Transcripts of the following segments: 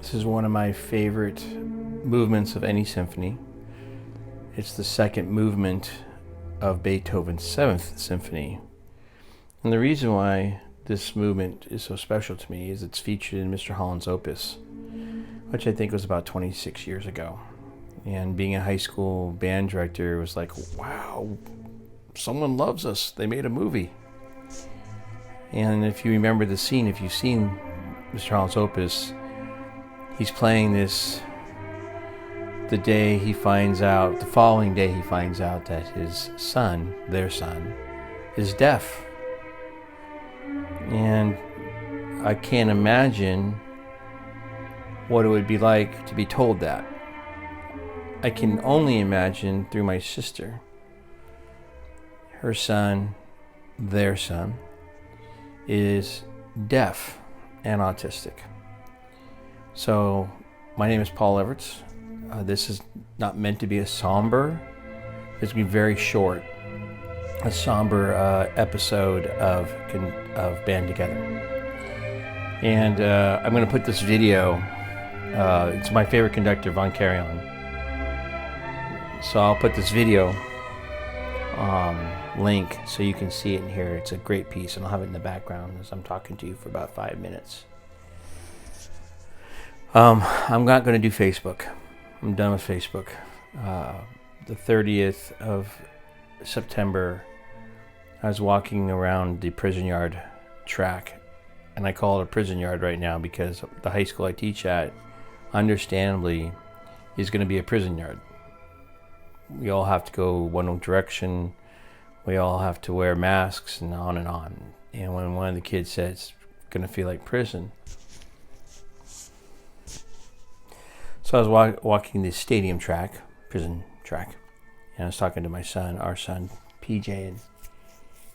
This is one of my favorite movements of any symphony. It's the second movement of Beethoven's Seventh Symphony. And the reason why this movement is so special to me is it's featured in Mr. Holland's Opus, which I think was about 26 years ago. And being a high school band director was like, wow, someone loves us. They made a movie. And if you remember the scene, if you've seen Mr. Holland's Opus, he's playing this the following day he finds out that his son, their son, is deaf. And I can't imagine what it would be like to be told that. I can only imagine through my sister. Her son, their son, is deaf and autistic. So, my name is Paul Everts. This is not meant to be a somber. It's going to be very short. A somber episode of Band Together. And I'm going to put this video. It's my favorite conductor, Von Karajan. So I'll put this video link so you can see it and hear it. It's a great piece, and I'll have it in the background as I'm talking to you for about 5 minutes. I'm not going to do Facebook. I'm done with Facebook. The 30th of September, I was walking around the prison yard track, and I call it a prison yard right now because the high school I teach at, understandably, is going to be a prison yard. We all have to go one direction. We all have to wear masks and on and on. And when one of the kids said it's going to feel like prison, so I was walking the stadium track, prison track, and I was talking to my son, our son, PJ, and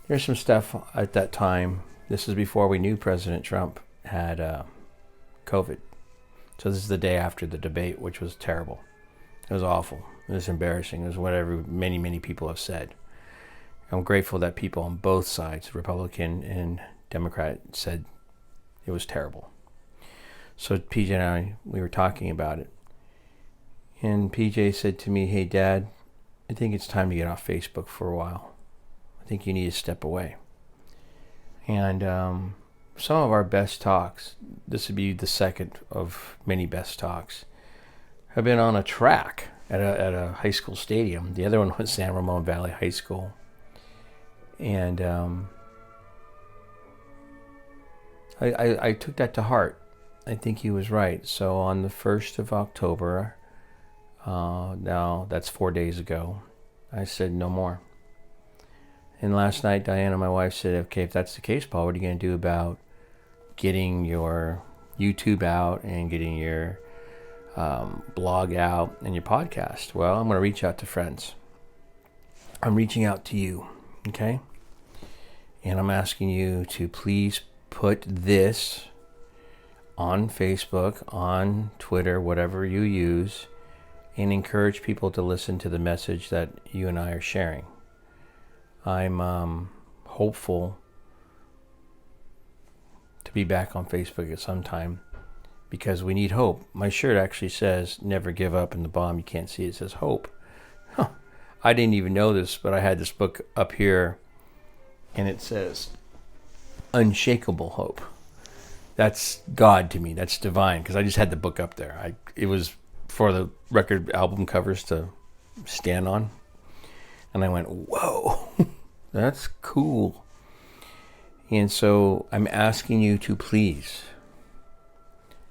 there's some stuff at that time. This is before we knew President Trump had COVID. So this is the day after the debate, which was terrible. It was awful. It was embarrassing. It was whatever many people have said. I'm grateful that people on both sides, Republican and Democrat, said it was terrible. So PJ and I, we were talking about it. And PJ said to me, hey, Dad, I think it's time to get off Facebook for a while. I think you need to step away. And some of our best talks, this would be the second of many best talks, have been on a track at a high school stadium. The other one was San Ramon Valley High School. And I took that to heart. I think he was right. So on the 1st of October, now that's 4 days ago, I said no more. And last night, Diana, my wife, said, okay, if that's the case, Paul, what are you going to do about getting your YouTube out and getting your blog out and your podcast? Well, I'm going to reach out to friends. I'm reaching out to you, okay? And I'm asking you to please put this on Facebook, on Twitter, whatever you use, and encourage people to listen to the message that you and I are sharing. I'm hopeful to be back on Facebook at some time because we need hope. My shirt actually says never give up, and the bottom you can't see it says hope. Huh. I didn't even know this, but I had this book up here and it says unshakable hope. That's God to me. That's divine, because I just had the book up there. It was for the record album covers to stand on. And I went, whoa, that's cool. And so I'm asking you to please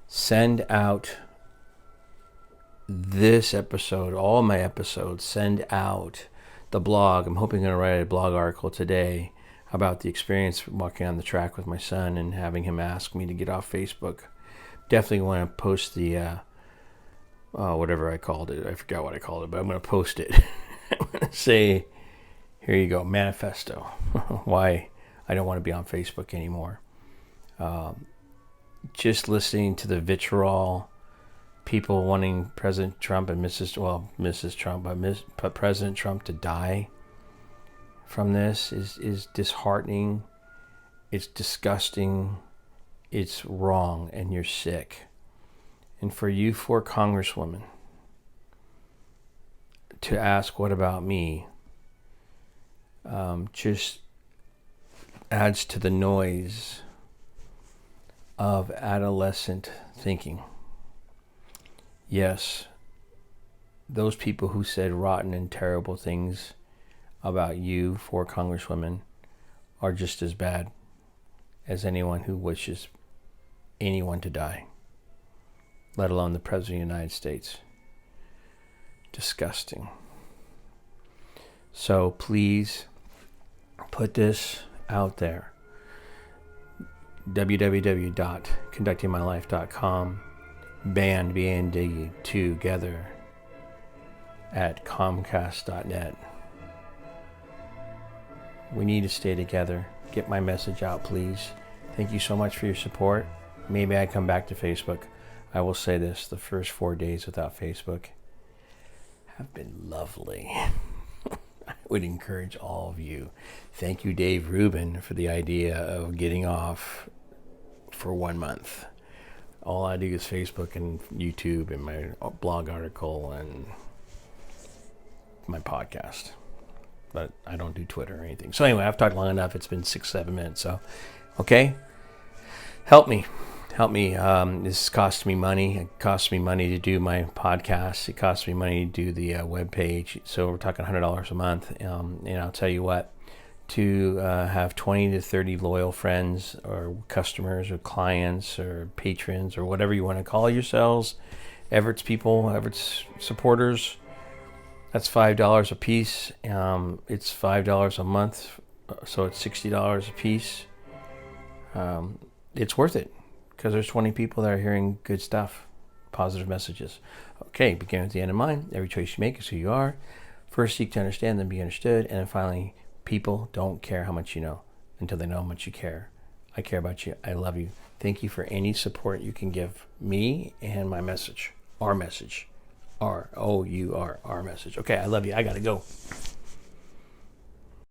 send out this episode, all my episodes, send out the blog. I'm hoping I'm going to write a blog article today about the experience walking on the track with my son and having him ask me to get off Facebook. Definitely want to post the, whatever I called it. I forgot what I called it, but I'm going to post it. I'm going to say, here you go, Manifesto. Why I don't want to be on Facebook anymore. Just listening to the vitriol, people wanting President Trump and Mrs. Trump, but President Trump to die from this is disheartening. It's disgusting. It's wrong, and you're sick. And for you four Congresswomen to ask, what about me? Just adds to the noise of adolescent thinking. Yes, those people who said rotten and terrible things about you, four Congresswomen, are just as bad as anyone who wishes anyone to die, let alone the President of the United States. Disgusting. So please put this out there. www.conductingmylife.com, band, B-A-N-D, together at comcast.net. We need to stay together. Get my message out, please. Thank you so much for your support. Maybe I come back to Facebook. I will say this, the first 4 days without Facebook have been lovely. I would encourage all of you. Thank you, Dave Rubin, for the idea of getting off for 1 month. All I do is Facebook and YouTube and my blog article and my podcast. But I don't do Twitter or anything. So anyway, I've talked long enough. It's been 6-7 minutes. So, okay. Help me. This costs me money. It costs me money to do my podcast. It costs me money to do the webpage. So we're talking $100 a month. And I'll tell you what, to have 20 to 30 loyal friends or customers or clients or patrons or whatever you want to call yourselves, Everett's people, Everett's supporters, that's $5 a piece. It's $5 a month, so it's $60 a piece. It's worth it because there's 20 people that are hearing good stuff, positive messages. Okay, begin with the end in mind. Every choice you make is who you are. First, seek to understand, then be understood. And then finally, people don't care how much you know until they know how much you care. I care about you. I love you. Thank you for any support you can give me and my message, our message. Our message. Okay, I love you. I gotta go.